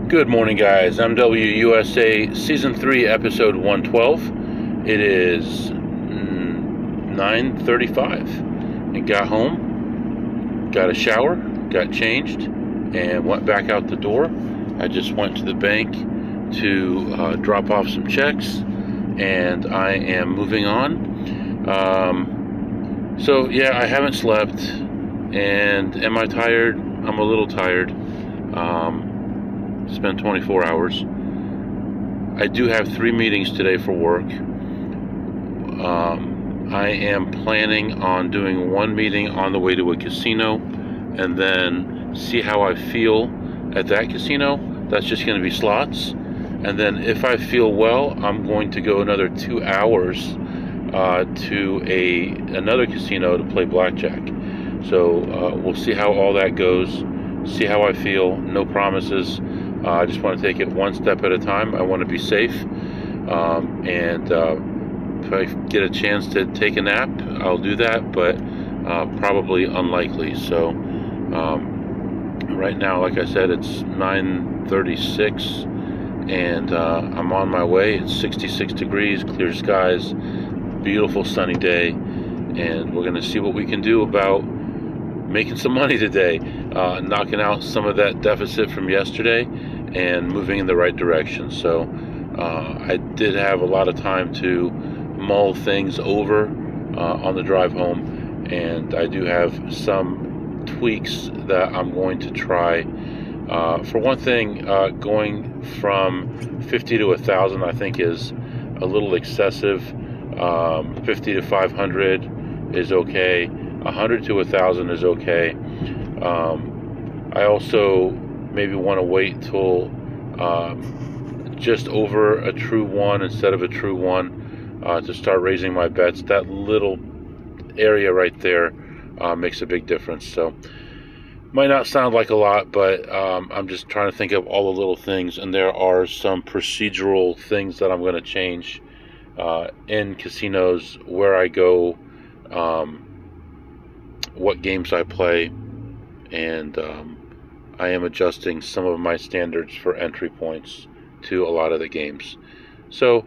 Good morning, guys. MWUSA Season 3, Episode 112. It is 9:35. And got home, got a shower, got changed, and went back out the door. I just went to the bank to drop off some checks, and I am moving on. So, yeah, I haven't slept. And am I tired? I'm a little tired. It's been 24 hours. I do have 3 meetings today for work. I am planning on doing 1 meeting on the way to a casino and then see how I feel at that casino. That's just going to be slots. And then if I feel well, I'm going to go another 2 hours to another casino to play blackjack. So we'll see how all that goes, see how I feel. No promises. I just want to take it one step at a time. I want to be safe. And if I get a chance to take a nap, I'll do that, but probably unlikely. So right now, like I said, it's 9:36, and I'm on my way. It's 66 degrees, clear skies, beautiful sunny day, and we're going to see what we can do about making some money today, knocking out some of that deficit from yesterday and moving in the right direction. So I did have a lot of time to mull things over on the drive home, and I do have some tweaks that I'm going to try. For one thing, going from 50 to 1,000 I think is a little excessive. 50 to 500 is okay. 100 to 1,000 is okay. I also maybe want to wait till just over a true 1 instead of a true 1 to start raising my bets. That little area right there makes a big difference. So might not sound like a lot, but I'm just trying to think of all the little things, and there are some procedural things that I'm going to change in casinos, where I go, what games I play, and I am adjusting some of my standards for entry points to a lot of the games. So,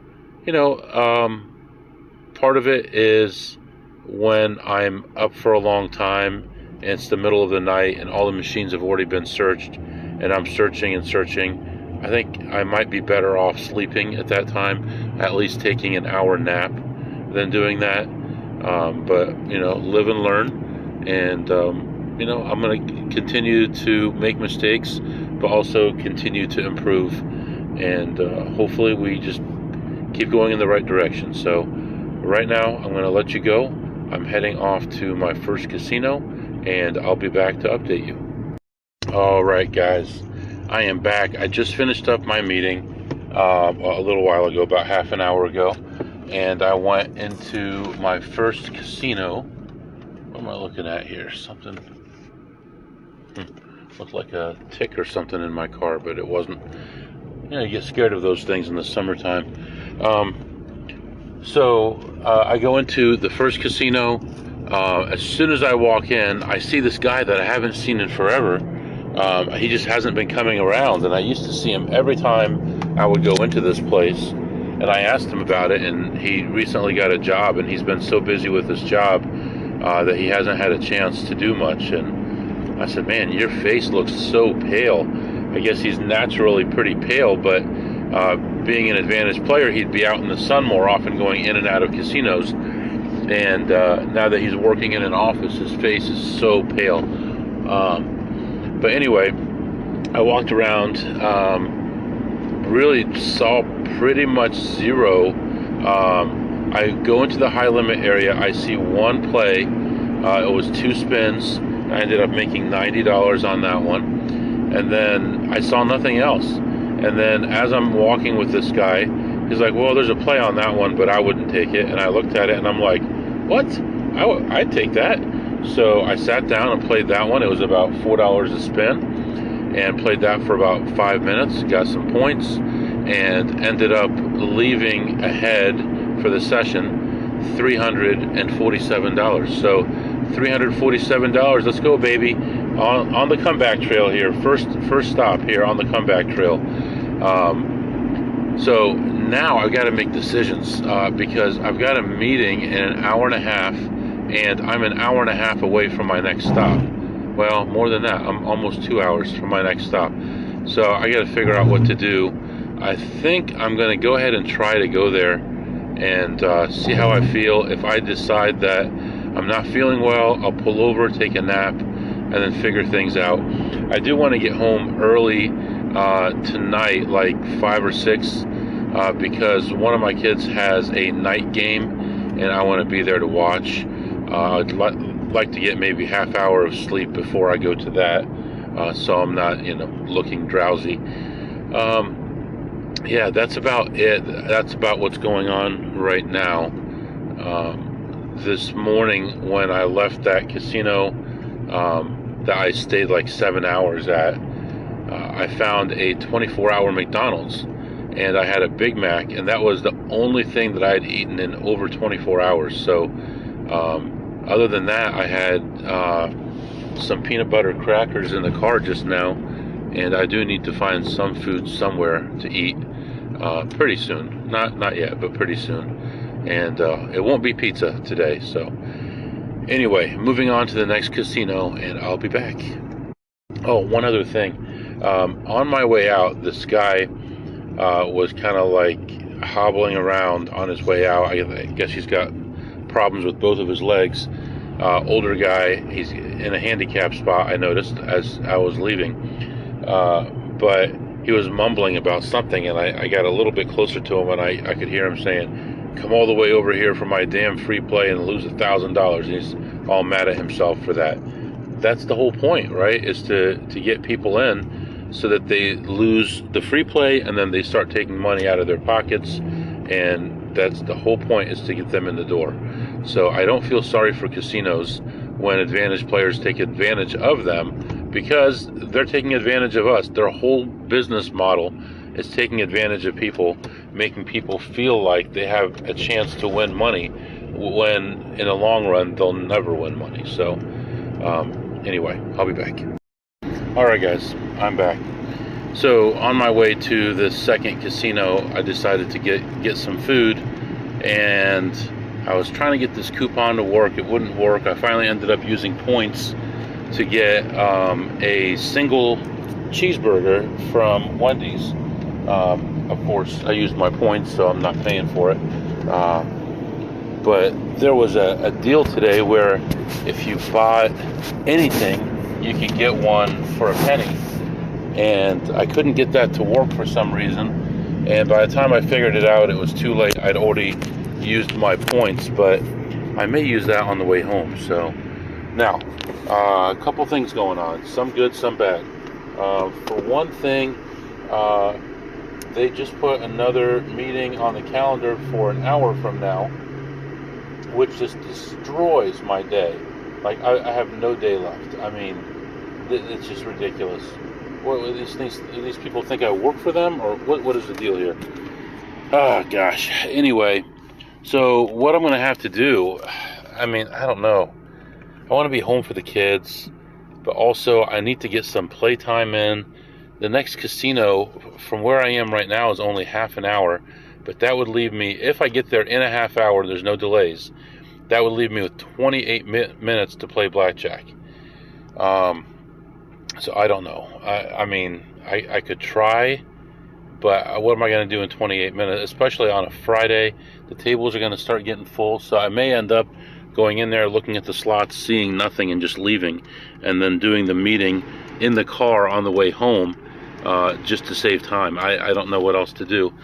part of it is when I'm up for a long time and it's the middle of the night and all the machines have already been searched and I'm searching and searching. I think I might be better off sleeping at that time, at least taking an hour nap, than doing that. But live and learn. And, I'm going to continue to make mistakes, but also continue to improve. And hopefully we just keep going in the right direction. So right now, I'm going to let you go. I'm heading off to my first casino, and I'll be back to update you. All right, guys. I am back. I just finished up my meeting a little while ago, about half an hour ago. And I went into my first casino. What am I looking at here? Something looked like a tick or something in my car, but it wasn't. You get scared of those things in the summertime. So I go into the first casino. As soon as I walk in, I see this guy that I haven't seen in forever. He just hasn't been coming around, and I used to see him every time I would go into this place. And I asked him about it, and he recently got a job, and he's been so busy with his job that he hasn't had a chance to do much. And I said, man, your face looks so pale. I guess he's naturally pretty pale, but being an advantage player, he'd be out in the sun more often, going in and out of casinos. And now that he's working in an office, his face is so pale. But anyway, I walked around, really saw pretty much zero. I go into the high limit area. I see 1 play. It was 2 spins. I ended up making $90 on that one. And then I saw nothing else. And then as I'm walking with this guy, he's like, well, there's a play on that one, but I wouldn't take it. And I looked at it and I'm like, what? I'd take that. So I sat down and played that one. It was about $4 a spin. And played that for about 5 minutes. Got some points. And ended up leaving ahead for the session $347. So $347, let's go, baby. on the comeback trail here. First stop here on the comeback trail. So now I've got to make decisions because I've got a meeting in an hour and a half, and I'm an hour and a half away from my next stop. Well, more than that, I'm almost 2 hours from my next stop. So I got to figure out what to do. I think I'm going to go ahead and try to go there and see how I feel. If I decide that I'm not feeling well, I'll pull over, take a nap, and then figure things out. I do want to get home early tonight, like 5 or 6, because one of my kids has a night game, and I want to be there to watch. I'd like to get maybe half hour of sleep before I go to that, so I'm not, looking drowsy. Yeah, that's about it. That's about what's going on right now. This morning when I left that casino that I stayed like 7 hours at, I found a 24-hour McDonald's, and I had a Big Mac, and that was the only thing that I had eaten in over 24 hours. So other than that, I had some peanut butter crackers in the car just now, and I do need to find some food somewhere to eat pretty soon. Not yet, but pretty soon. And it won't be pizza today. So anyway, moving on to the next casino, and I'll be back. Oh, one other thing. On my way out, this guy was kind of like hobbling around on his way out. I guess he's got problems with both of his legs. Older guy. He's in a handicap spot, I noticed as I was leaving. But he was mumbling about something, and I got a little bit closer to him, and I could hear him saying, "Come all the way over here for my damn free play and lose $1,000. And he's all mad at himself for that. That's the whole point, right? Is to get people in so that they lose the free play, and then they start taking money out of their pockets, and that's the whole point, is to get them in the door. So I don't feel sorry for casinos when advantage players take advantage of them, because they're taking advantage of us. Their whole business model is taking advantage of people, making people feel like they have a chance to win money, when in the long run they'll never win money. So anyway, I'll be back. Alright guys, I'm back. So on my way to the second casino, I decided to get some food, and I was trying to get this coupon to work. It wouldn't work. I finally ended up using points to get a single cheeseburger from Wendy's. Of course, I used my points, so I'm not paying for it. But there was a deal today where if you bought anything, you could get one for a penny. And I couldn't get that to work for some reason. And by the time I figured it out, it was too late. I'd already used my points, but I may use that on the way home. So now, a couple things going on. Some good, some bad. For one thing, they just put another meeting on the calendar for an hour from now, which just destroys my day. Like, I have no day left. I mean, it's just ridiculous. What, these people think I work for them, or what is the deal here? Oh gosh. Anyway, so what I'm going to have to do, I mean, I don't know. I want to be home for the kids, but also I need to get some playtime in. The next casino from where I am right now is only half an hour, but that would leave me, if I get there in a half hour, there's no delays, that would leave me with 28 minutes to play blackjack. So I don't know. I mean, I could try, but what am I going to do in 28 minutes, especially on a Friday? The tables are going to start getting full, so I may end up going in there, looking at the slots, seeing nothing, and just leaving, and then doing the meeting in the car on the way home, just to save time. I don't know what else to do.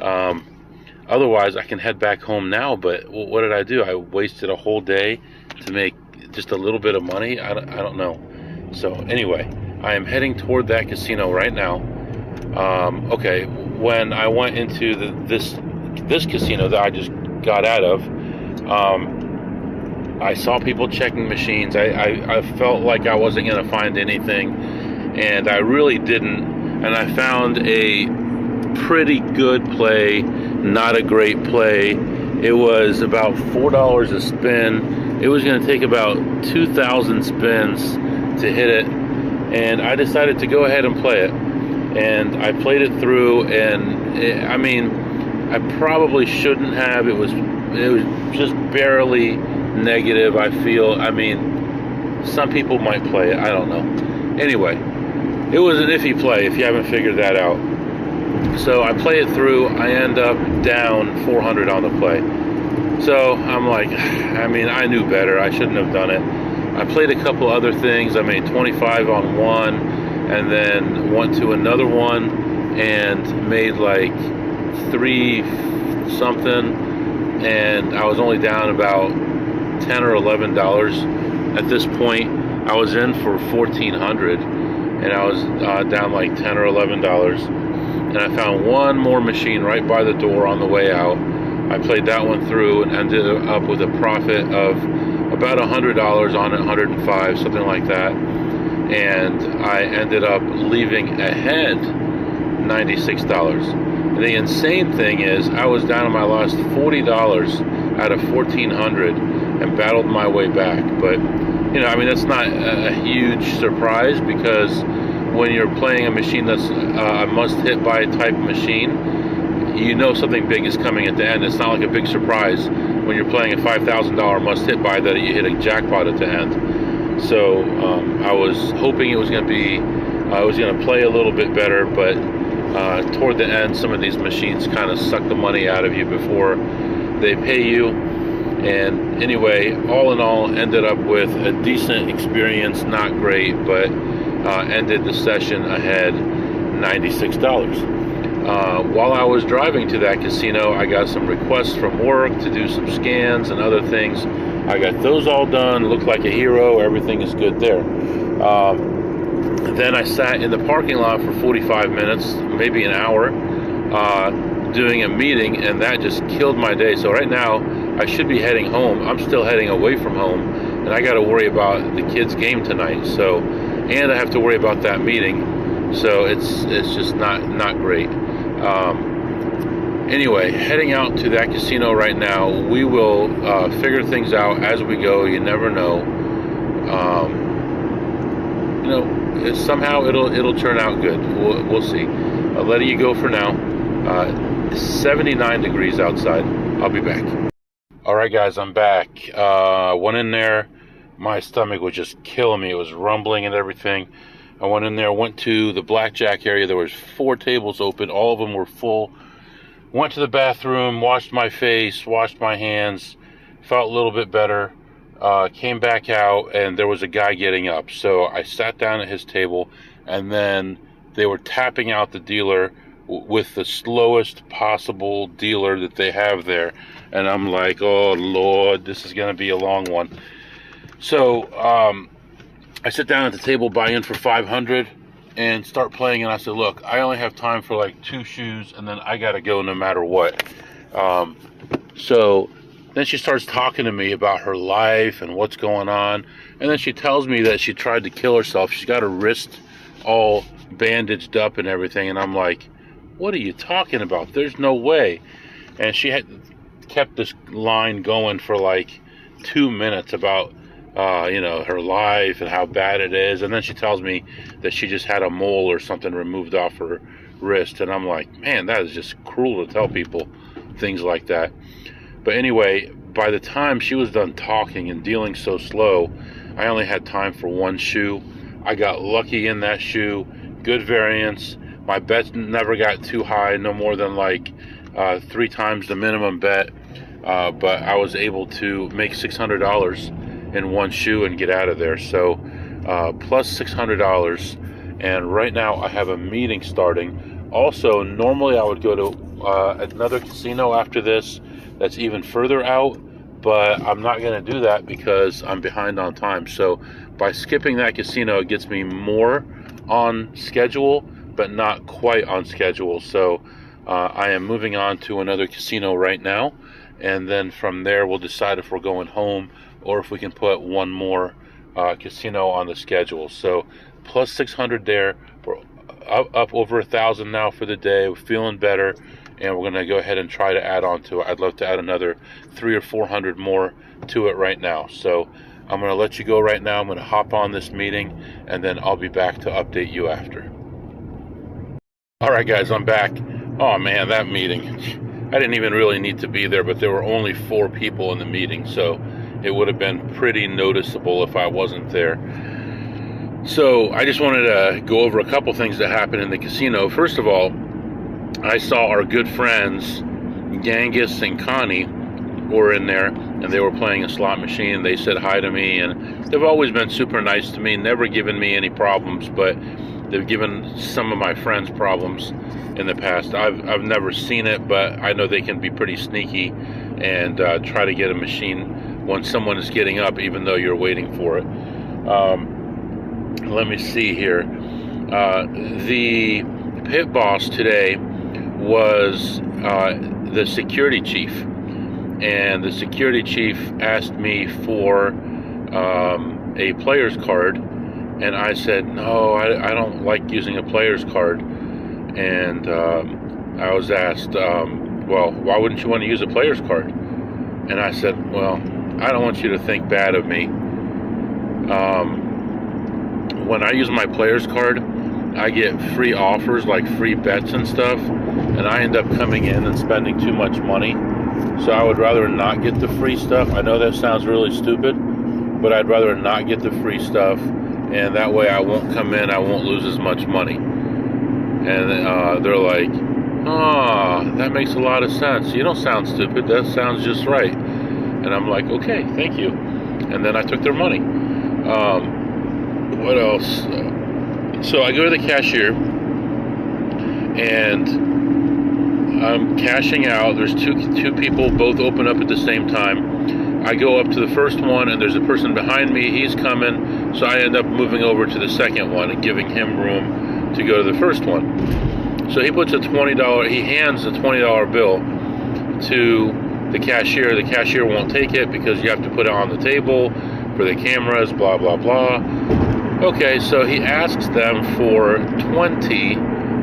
Otherwise, I can head back home now, but what did I do? I wasted a whole day to make just a little bit of money? I don't know. So anyway, I am heading toward that casino right now. Okay, when I went into this casino that I just got out of, I saw people checking machines. I felt like I wasn't going to find anything, and I really didn't. And I found a pretty good play, not a great play. It was about $4 a spin. It was going to take about 2,000 spins to hit it. and I decided to go ahead and play it. And I played it through, and I mean, I probably shouldn't have. It was just barely negative, I feel. I mean, some people might play it. I don't know. Anyway, it was an iffy play if you haven't figured that out. So I play it through. I end up down 400 on the play. So I'm like, I mean, I knew better. I shouldn't have done it. I played a couple other things. I made 25 on one, and then went to another one and made like 3 something, and I was only down about $10 or $11. At this point, I was in for 1,400, and I was down like $10 or $11. And I found one more machine right by the door on the way out. I played that one through and ended up with a profit of about $100 on it, 105, something like that. And I ended up leaving ahead $96. And the insane thing is, I was down on my last $40 out of 1,400 and battled my way back. But, you know, I mean, that's not a huge surprise, because when you're playing a machine that's a must-hit-by type machine, you know something big is coming at the end. It's not like a big surprise when you're playing a $5,000 must-hit-by that you hit a jackpot at the end. So I was hoping it was going to be, I was going to play a little bit better, but toward the end, some of these machines kind of suck the money out of you before they pay you. And anyway, all in all, ended up with a decent experience, not great, but ended the session ahead $96. While I was driving to that casino, I got some requests from work to do some scans and other things. I got those all done, looked like a hero, everything is good there. Then I sat in the parking lot for 45 minutes, maybe an hour, doing a meeting, and that just killed my day. So right now, I should be heading home. I'm still heading away from home, and I got to worry about the kids' game tonight. So, and I have to worry about that meeting. So it's just not great. Anyway, heading out to that casino right now. We will figure things out as we go. You never know. You know, somehow it'll turn out good. We'll see. I'll let you go for now. 79 degrees outside. I'll be back. All right, guys, I'm back. Went in there. My stomach was just killing me. It was rumbling and everything. I went in there, went to the blackjack area. There was 4 tables open. All of them were full. Went to the bathroom, washed my face, washed my hands, felt a little bit better. Came back out, and there was a guy getting up. So I sat down at his table, and then they were tapping out the dealer with the slowest possible dealer that they have there. And I'm like, oh, Lord, this is going to be a long one. So I sit down at the table, buy in for 500, and start playing. And I said, look, I only have time for like 2 shoes, and then I got to go no matter what. So then she starts talking to me about her life and what's going on. And then she tells me that she tried to kill herself. She's got her wrist all bandaged up and everything. And I'm like, what are you talking about? There's no way. And she had kept this line going for like 2 minutes about you know, her life and how bad it is. And then she tells me that she just had a mole or something removed off her wrist. And I'm like, man, that is just cruel to tell people things like that. But anyway, by the time she was done talking and dealing so slow, I only had time for 1 shoe. I got lucky in that shoe. Good variance. My bets never got too high, no more than like 3 times the minimum bet. But I was able to make $600 in 1 shoe and get out of there. So plus $600. And right now I have a meeting starting. Also, normally I would go to another casino after this that's even further out, but I'm not going to do that because I'm behind on time. So by skipping that casino, it gets me more on schedule, but not quite on schedule. So I am moving on to another casino right now, and then from there we'll decide if we're going home or if we can put one more casino on the schedule. So plus 600 there. We're up over 1,000 now for the day. We're feeling better, and we're going to go ahead and try to add on to it. I'd love to add another 300 or 400 more to it right now. So I'm going to let you go right now. I'm going to hop on this meeting, and then I'll be back to update you after. All right, guys, I'm back. Oh, man, that meeting. I didn't even really need to be there, but there were only 4 people in the meeting, so it would have been pretty noticeable if I wasn't there. So I just wanted to go over a couple things that happened in the casino. First of all, I saw our good friends, Genghis and Connie, were in there, and they were playing a slot machine. They said hi to me, and they've always been super nice to me, never given me any problems, but they've given some of my friends problems in the past. I've never seen it, but I know they can be pretty sneaky and try to get a machine when someone is getting up, even though you're waiting for it. Let me see here. The pit boss today was the security chief, and the security chief asked me for a player's card, and I said, no, I don't like using a player's card. And I was asked, well, why wouldn't you want to use a player's card? And I said, well, I don't want you to think bad of me. When I use my player's card, I get free offers, like free bets and stuff, and I end up coming in and spending too much money. So I would rather not get the free stuff. I know that sounds really stupid, but I'd rather not get the free stuff, and that way I won't come in, I won't lose as much money. And they're like, oh, that makes a lot of sense. You don't sound stupid, that sounds just right. And I'm like, okay, thank you. And then I took their money. What else? So I go to the cashier, and I'm cashing out. There's two people, both open up at the same time. I go up to the first one, and there's a person behind me. He's coming, so I end up moving over to the second one and giving him room to go to the first one. So he puts a $20, he hands a $20 bill to the cashier. The cashier won't take it because you have to put it on the table for the cameras, blah, blah, blah. Okay, so he asks them for 20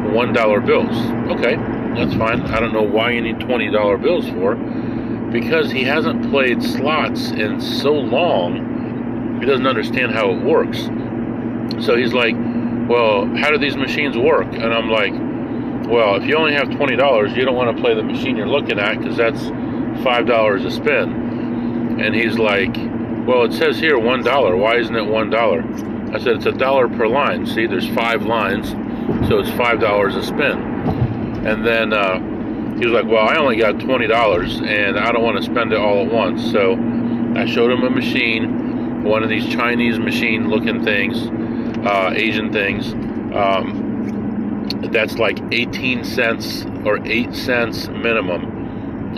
$1 bills. Okay, that's fine. I don't know why you need $20 bills for, because he hasn't played slots in so long, he doesn't understand how it works. So he's like, well, how do these machines work? And I'm like, well, if you only have $20, you don't want to play the machine you're looking at, because that's $5 a spin. And he's like, well, it says here $1. Why isn't it $1? I said, it's $1 per line. See, there's 5 lines, so it's $5 a spin. And then he was like, well, I only got $20, and I don't want to spend it all at once. So I showed him a machine, one of these Chinese machine-looking things, Asian things. That's like 18 cents or 8 cents minimum.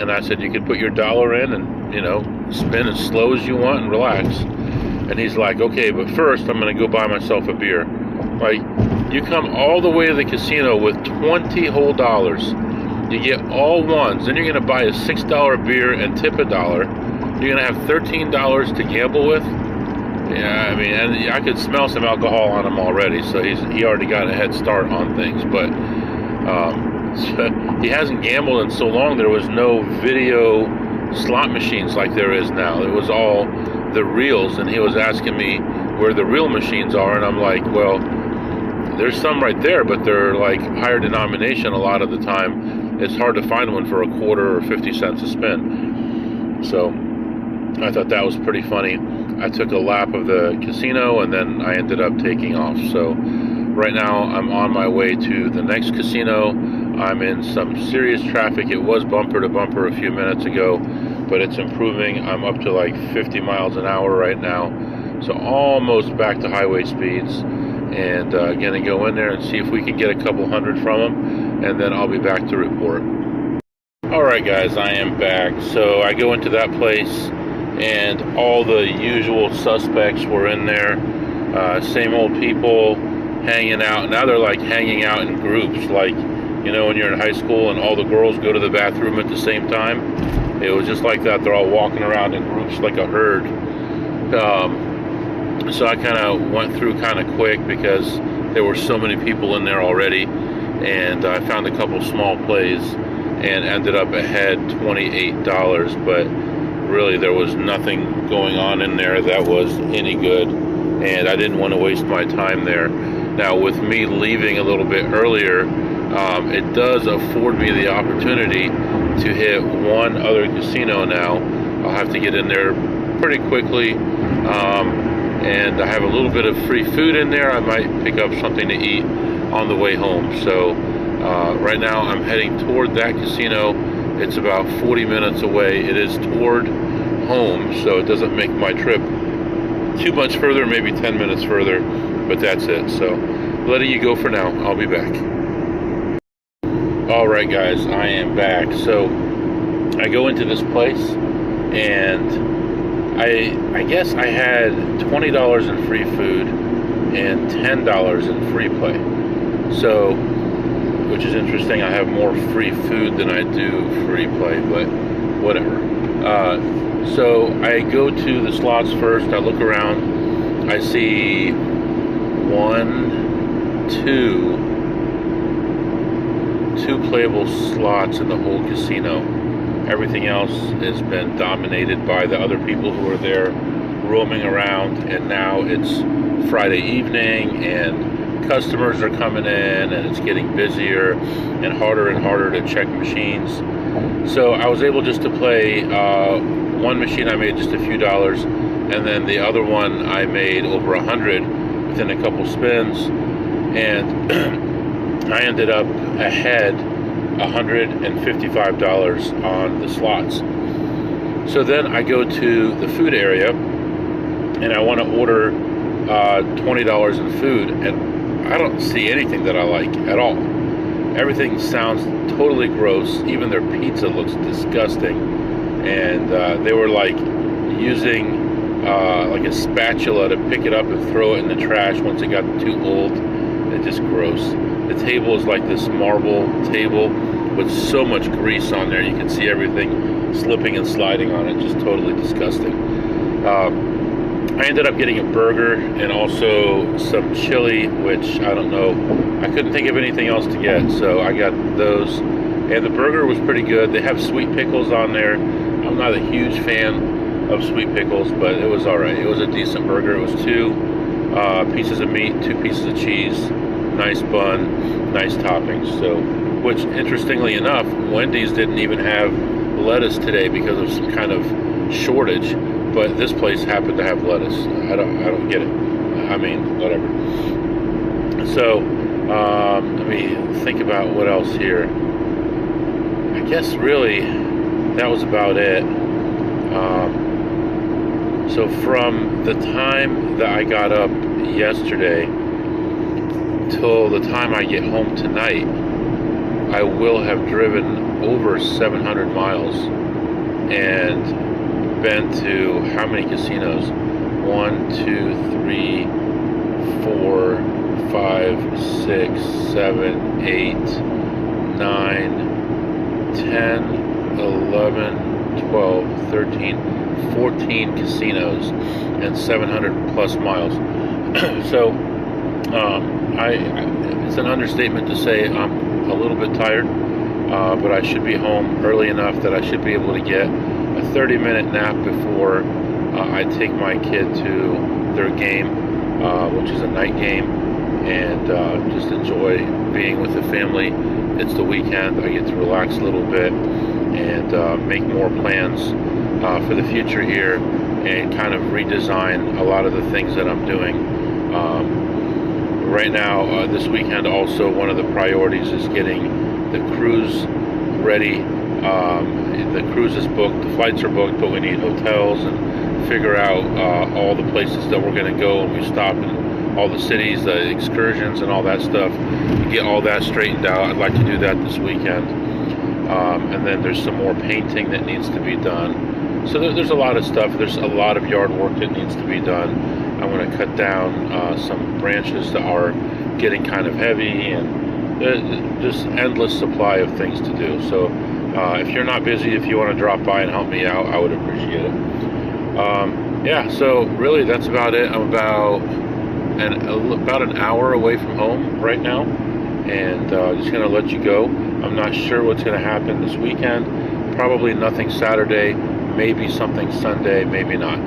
And I said, you could put your dollar in and, you know, spin as slow as you want and relax. And he's like, okay, but first I'm going to go buy myself a beer. Like, you come all the way to the casino with 20 whole dollars. You get all ones. Then you're going to buy a $6 beer and tip $1. You're going to have $13 to gamble with. Yeah, I mean, and I could smell some alcohol on him already, so he already got a head start on things. But he hasn't gambled in so long. There was no video slot machines like there is now. It was all the reels, and he was asking me where the real machines are, and I'm like, well, there's some right there, but they're like higher denomination a lot of the time. It's hard to find one for a quarter or 50 cents a spin. So I thought that was pretty funny. I took a lap of the casino, and then I ended up taking off. So right now I'm on my way to the next casino. I'm in some serious traffic. It was bumper to bumper a few minutes ago, but it's improving. I'm up to like 50 miles an hour right now, so almost back to highway speeds. And gonna go in there and see if we can get a couple hundred from them, and then I'll be back to report. Alright guys, I am back. So I go into that place, and all the usual suspects were in there. Same old people hanging out. Now they're like hanging out in groups, like, you know, when you're in high school and all the girls go to the bathroom at the same time. It was just like that. They're all walking around in groups like a herd. So I kind of went through kind of quick because there were so many people in there already, and I found a couple small plays and ended up ahead $28. But really there was nothing going on in there that was any good, and I didn't want to waste my time there. Now, with me leaving a little bit earlier, it does afford me the opportunity to hit one other casino now. I'll have to get in there pretty quickly, and I have a little bit of free food in there. I might pick up something to eat on the way home. So right now I'm heading toward that casino. It's about 40 minutes away. It is toward home, so it doesn't make my trip too much further, maybe 10 minutes further, but that's it. So letting you go for now. I'll be back. All right, guys, I am back. So I go into this place, and I guess I had $20 in free food and $10 in free play. So, which is interesting. I have more free food than I do free play, but whatever. So I go to the slots first. I look around. I see two playable slots in the whole casino. Everything else has been dominated by the other people who are there roaming around, and now it's Friday evening and customers are coming in, and it's getting busier and harder to check machines. So I was able just to play one machine. I made just a few dollars, and then the other one I made over 100 within a couple spins, and I ended up ahead $155 on the slots. So then I go to the food area, and I want to order $20 in food, and I don't see anything that I like at all. Everything sounds totally gross. Even their pizza looks disgusting, and they were like using like a spatula to pick it up and throw it in the trash once it got too old. It's just gross. The table is like this marble table with so much grease on there. You can see everything slipping and sliding on it. Just totally disgusting. I ended up getting a burger and also some chili, which I don't know. I couldn't think of anything else to get, so I got those. And the burger was pretty good. They have sweet pickles on there. I'm not a huge fan of sweet pickles, but it was all right. It was a decent burger. It was 2 pieces of meat, 2 pieces of cheese, nice bun, nice toppings. So, which interestingly enough, Wendy's didn't even have lettuce today because of some kind of shortage, but this place happened to have lettuce. I don't get it. I mean, whatever. So let me think about what else here. I guess really that was about it. So from the time that I got up yesterday till the time I get home tonight, I will have driven over 700 miles and been to how many casinos? 1, 2, 3, 4, 5, 6, 7, 8, 9, 10, 11, 12, 13, 14 casinos and 700 plus miles. So it's an understatement to say I'm a little bit tired, but I should be home early enough that I should be able to get a 30-minute nap before I take my kid to their game, which is a night game, and just enjoy being with the family. It's the weekend. I get to relax a little bit and make more plans for the future here and kind of redesign a lot of the things that I'm doing. Right now, this weekend, also one of the priorities is getting the cruise ready. The cruise is booked, the flights are booked, but we need hotels and figure out all the places that we're going to go, and we stop in all the cities, the excursions and all that stuff, and get all that straightened out. I'd like to do that this weekend. And then there's some more painting that needs to be done. So there's a lot of stuff. There's a lot of yard work that needs to be done. I'm going to cut down some branches that are getting kind of heavy, and just endless supply of things to do. So if you're not busy, if you want to drop by and help me out, I would appreciate it. Yeah, so really that's about it. I'm about an hour away from home right now, and just going to let you go. I'm not sure what's going to happen this weekend. Probably nothing Saturday, maybe something Sunday, maybe not.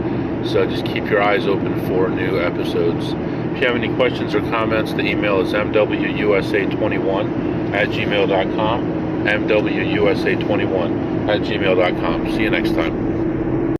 So just keep your eyes open for new episodes. If you have any questions or comments, the email is mwusa21@gmail.com. mwusa21@gmail.com. See you next time.